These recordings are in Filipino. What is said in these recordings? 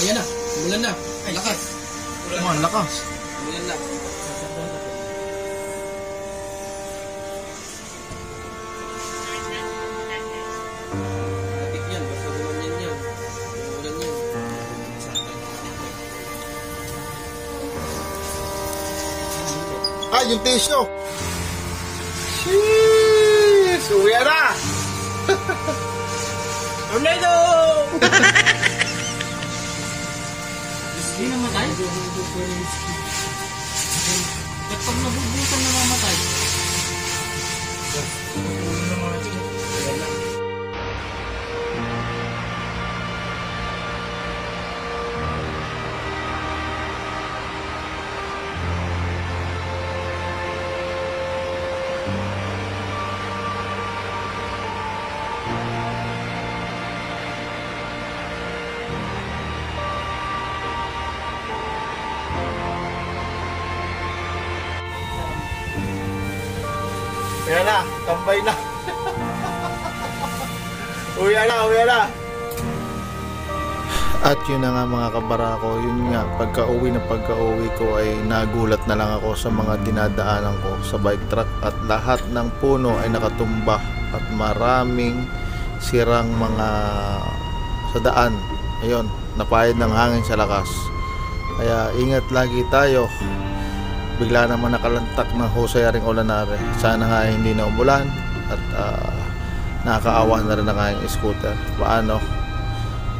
Ayan na, umulan na. Ay, lakas. Lakas. Umulan na. Kapit yan, basta gumanyan yan. Umulan yan. Yung tissue. Sheesh! Uwi na! Tornado! Hindi namatay? Ba't pag nabubusan na mamatay? Ayan na, tambay na. Uwi na. At yun na nga mga kabarako, yun nga, pagka-uwi ko ay nagulat na lang ako sa mga dinadaanan ko sa bike track at lahat ng puno ay nakatumba at maraming sirang mga sa daan. Ayun, napahid ng hangin sa lakas. Kaya ingat lagi tayo. Bigla naman nakalantak ng husayaring ulanare. Sana nga hindi na umulan at nakakaawa na rin ang aking scooter. Paano?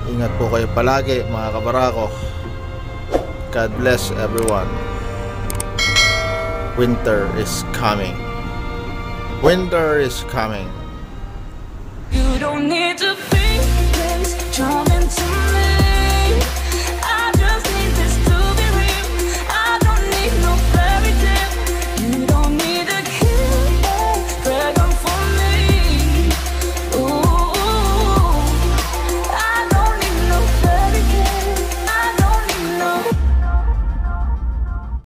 Ingat po kayo palagi mga kabarako. God bless everyone. Winter is coming. Winter is coming. You don't need to be